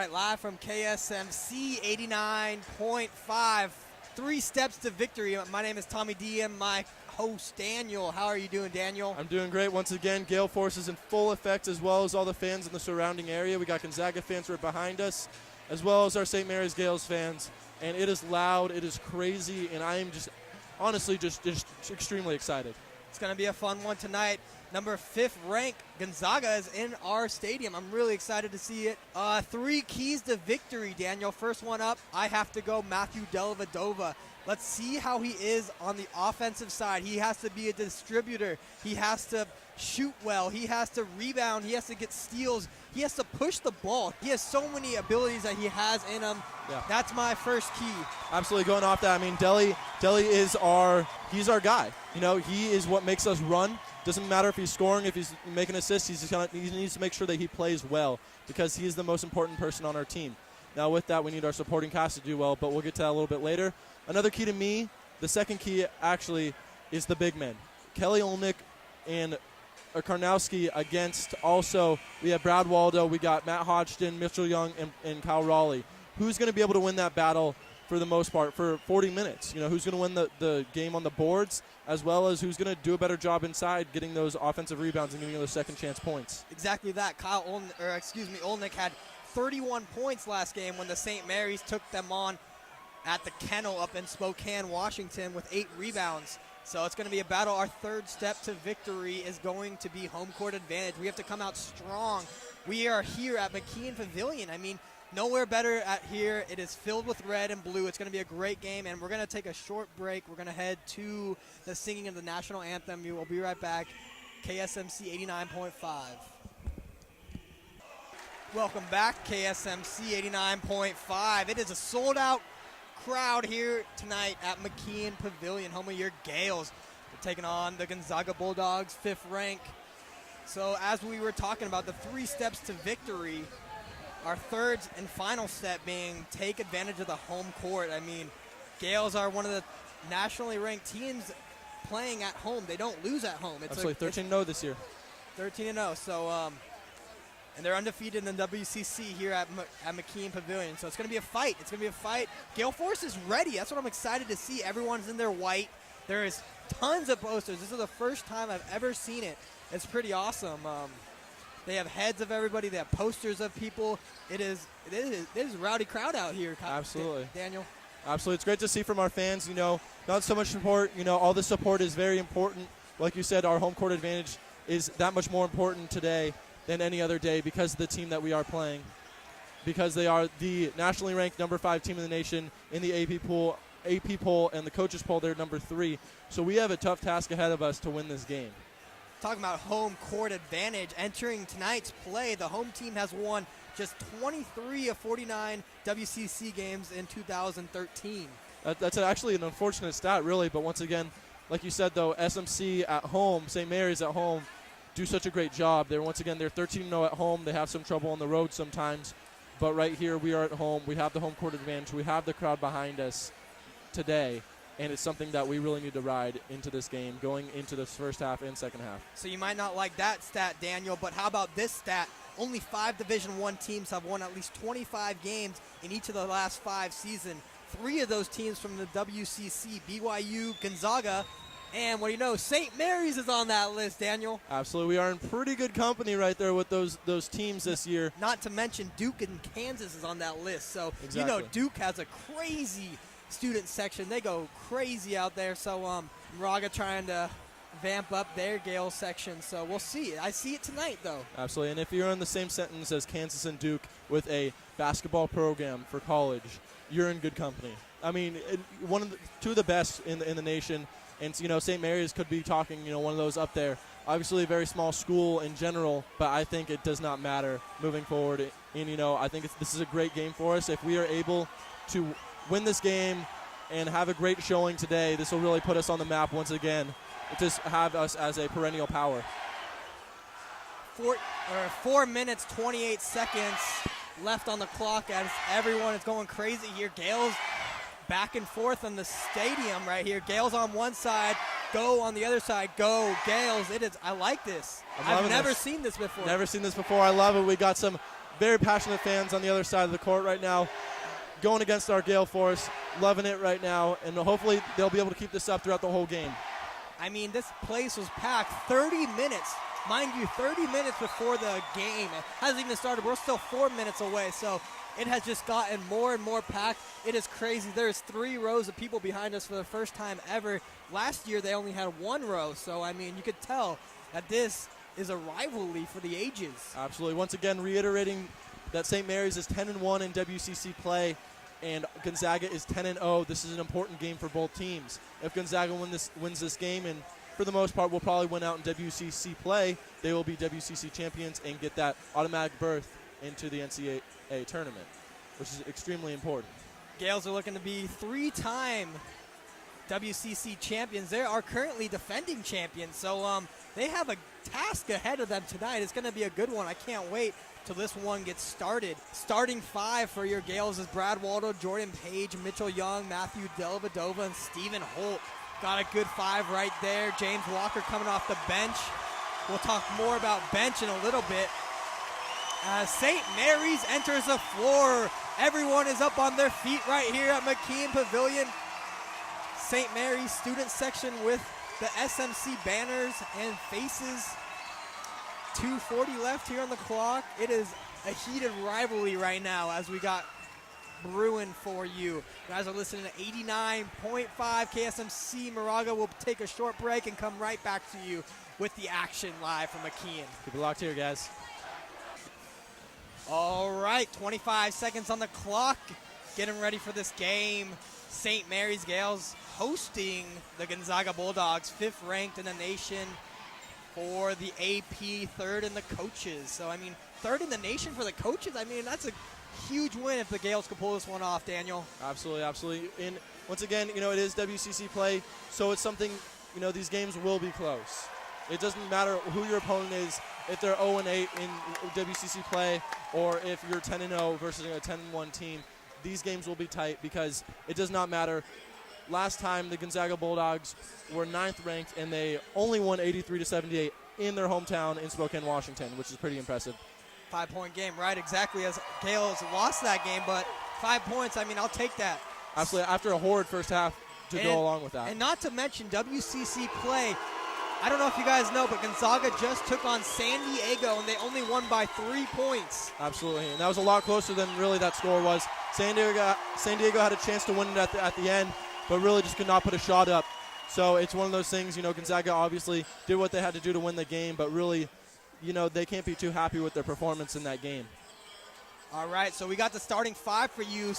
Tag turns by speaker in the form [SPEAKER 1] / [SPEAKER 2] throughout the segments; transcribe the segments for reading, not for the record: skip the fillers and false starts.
[SPEAKER 1] right, live from KSMC 89.5. 3 steps to victory. My name is Tommy D and my host Daniel. How are you doing, Daniel?
[SPEAKER 2] I'm doing great. Once again, Gale Force is in full effect, as well as all the fans in the surrounding area. We got Gonzaga fans right behind us, as well as our St. Mary's Gaels fans. And it is loud, it is crazy, and I am just honestly just extremely excited.
[SPEAKER 1] It's going to be a fun one tonight. Number 5th ranked Gonzaga is in our stadium. I'm really excited to see it. 3 keys to victory, Daniel. First one up, I have to go Matthew Dellavedova. Let's see how he is on the offensive side. He has to be a distributor. He has to shoot well. He has to rebound. He has to get steals. He has to push the ball. He has so many abilities that he has in him. Yeah. That's my first key.
[SPEAKER 2] Absolutely. Going off that, I mean, Delly is he's our guy. You know, he is what makes us run. Doesn't matter if he's scoring, if he's making assists, he needs to make sure that he plays well because he is the most important person on our team. Now with that, we need our supporting cast to do well, but we'll get to that a little bit later. Another key to me, the second key actually, is the big men. Kelly Olnick and Karnowski against also, we have Brad Waldo, we got Matt Hodgson, Mitchell Young, and Kyle Raleigh. Who's going to be able to win that battle for the most part for 40 minutes? You know, who's going to win the game on the boards, as well as who's going to do a better job inside getting those offensive rebounds and getting those second chance points.
[SPEAKER 1] Exactly that. Olnick had 31 points last game when the St. Mary's took them on at the Kennel up in Spokane, Washington with 8 rebounds. So it's going to be a battle. Our third step to victory is going to be home court advantage. We have to come out strong. We are here at McKeon Pavilion. I mean, nowhere better at here. It is filled with red and blue. It's going to be a great game, and we're going to take a short break. We're going to head to the singing of the national anthem. We will be right back. KSMC 89.5. Welcome back, KSMC 89.5. It is a sold-out crowd here tonight at McKeon Pavilion, home of your Gaels. They're taking on the Gonzaga Bulldogs, 5th rank. So as we were talking about the 3 steps to victory, our third and final step being take advantage of the home court. I mean, Gaels are one of the nationally ranked teams playing at home. They don't lose at home.
[SPEAKER 2] It's absolutely 13-0 this year.
[SPEAKER 1] 13-0. So, and they're undefeated in the WCC here at McKeon Pavilion. So it's going to be a fight. It's going to be a fight. Gale Force is ready. That's what I'm excited to see. Everyone's in their white. There is tons of posters. This is the first time I've ever seen it. It's pretty awesome. They have heads of everybody. They have posters of people. It is a rowdy crowd out here.
[SPEAKER 2] Absolutely.
[SPEAKER 1] Daniel?
[SPEAKER 2] Absolutely. It's great to see from our fans. You know, not so much support. You know, all the support is very important. Like you said, our home court advantage is that much more important today than any other day because of the team that we are playing, because they are the nationally ranked number 5 team in the nation in the AP poll, and the coaches poll, they're number 3. So we have a tough task ahead of us to win this game.
[SPEAKER 1] Talking about home court advantage, entering tonight's play, the home team has won just 23 of 49 WCC games in 2013.
[SPEAKER 2] That's actually an unfortunate stat, really, but once again, like you said, though, SMC at home, St. Mary's at home, do such a great job. They're 13-0 at home. They have some trouble on the road sometimes, but right here we are at home. We have the home court advantage. We have the crowd behind us today, and it's something that we really need to ride into this game, going into this first half and second half.
[SPEAKER 1] So you might not like that stat, Daniel, but how about this stat? Only 5 Division I teams have won at least 25 games in each of the last 5 seasons. 3 of those teams from the WCC, BYU, Gonzaga, and what do you know, St. Mary's is on that list, Daniel.
[SPEAKER 2] Absolutely. We are in pretty good company right there with those teams this year.
[SPEAKER 1] Not to mention Duke and Kansas is on that list. So,
[SPEAKER 2] exactly.
[SPEAKER 1] You know, Duke has a crazy student section. They go crazy out there. So, Moraga trying to vamp up their Gale section. So, we'll see. I see it tonight, though.
[SPEAKER 2] Absolutely. And if you're in the same sentence as Kansas and Duke with a basketball program for college, you're in good company. I mean, 2 of the best in the nation. And, you know, St. Mary's could be talking, you know, one of those up there. Obviously a very small school in general, but I think it does not matter moving forward. And, you know, I think this is a great game for us. If we are able to win this game and have a great showing today, this will really put us on the map once again, to have us as a perennial power.
[SPEAKER 1] 4 minutes, 28 seconds left on the clock as everyone is going crazy here. Gaels back and forth in the stadium right here. Gaels on one side, go on the other side, go Gaels. I like this. I've never seen this before.
[SPEAKER 2] Never seen this before. I love it. We got some very passionate fans on the other side of the court right now, going against our Gale force, loving it right now, and hopefully they'll be able to keep this up throughout the whole game.
[SPEAKER 1] I mean, this place was packed 30 minutes. Mind you, 30 minutes before the game. It hasn't even started. We're still 4 minutes away, so it has just gotten more and more packed. It is crazy. There's 3 rows of people behind us for the first time ever. Last year, they only had 1 row, so, I mean, you could tell that this is a rivalry for the ages.
[SPEAKER 2] Absolutely. Once again, reiterating that St. Mary's is 10-1 in WCC play, and Gonzaga is 10-0. This is an important game for both teams. If Gonzaga wins this game, and for the most part will probably win out in WCC play, they will be WCC champions and get that automatic berth into the NCAA tournament, which is extremely important.
[SPEAKER 1] Gaels are looking to be 3-time WCC champions. They are currently defending champions, so they have a task ahead of them tonight. It's going to be a good one. I can't wait till this one gets started. Starting 5 for your Gaels is Brad Waldo, Jordan Page, Mitchell Young, Matthew Dellavedova, and Stephen Holt. Got a good 5 right there. James Walker coming off the bench. We'll talk more about bench in a little bit. As St. Mary's enters the floor, everyone is up on their feet right here at McKeon Pavilion. St. Mary's student section with the SMC banners and faces. 2:40 left here on the clock. It is a heated rivalry right now as we got brewing for you. You guys are listening to 89.5 KSMC Moraga. We'll take a short break and come right back to you with the action live from McKeon.
[SPEAKER 2] Keep it locked here, guys.
[SPEAKER 1] All right, 25 seconds on the clock. Getting ready for this game. St. Mary's Gaels hosting the Gonzaga Bulldogs, 5th ranked in the nation for the AP, 3rd in the coaches. So, I mean, 3rd in the nation for the coaches. I mean, that's a huge win if the Gaels could pull this one off, Daniel.
[SPEAKER 2] Absolutely, absolutely. And once again, you know, it is WCC play, so it's something, you know, these games will be close. It doesn't matter who your opponent is, if they're 0-8 in WCC play or if you're 10-0 versus a 10-1 team. These games will be tight because it does not matter. Last time the Gonzaga Bulldogs were 9th ranked and they only won 83-78 in their hometown in Spokane, Washington, which is pretty impressive.
[SPEAKER 1] 5-point game, right? Exactly, as Gaels lost that game, but 5 points, I mean, I'll take that.
[SPEAKER 2] Absolutely, after a horrid first half to go along with that.
[SPEAKER 1] And not to mention WCC play. I don't know if you guys know, but Gonzaga just took on San Diego, and they only won by 3 points.
[SPEAKER 2] Absolutely, and that was a lot closer than really that score was. San Diego had a chance to win it at the end, but really just could not put a shot up. So it's one of those things, you know, Gonzaga obviously did what they had to do to win the game, but really, you know, they can't be too happy with their performance in that game.
[SPEAKER 1] All right, so we got the starting 5 for you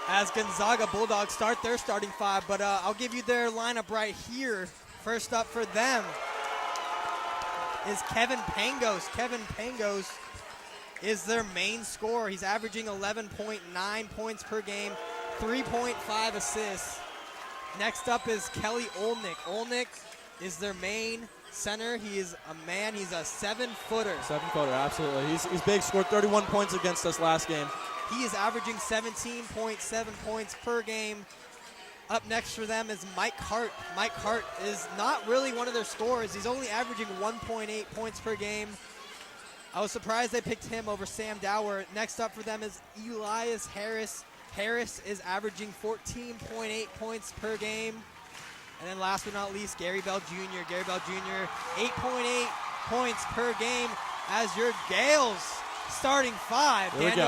[SPEAKER 1] as Gonzaga Bulldogs start their starting 5, but I'll give you their lineup right here. First up for them is Kevin Pangos. Kevin Pangos is their main scorer. He's averaging 11.9 points per game, 3.5 assists. Next up is Kelly Olnick. Olnick is their main center. He is a man. He's a 7-footer.
[SPEAKER 2] 7-footer, absolutely. He's big. Scored 31 points against us last game.
[SPEAKER 1] He is averaging 17.7 points per game. Up next for them is Mike Hart. Mike Hart is not really one of their scorers. He's only averaging 1.8 points per game. I was surprised they picked him over Sam Dower. Next up for them is Elias Harris. Harris is averaging 14.8 points per game. And then last but not least, Gary Bell Jr. Gary Bell Jr., 8.8 points per game as your Gaels starting 5.
[SPEAKER 2] There we go.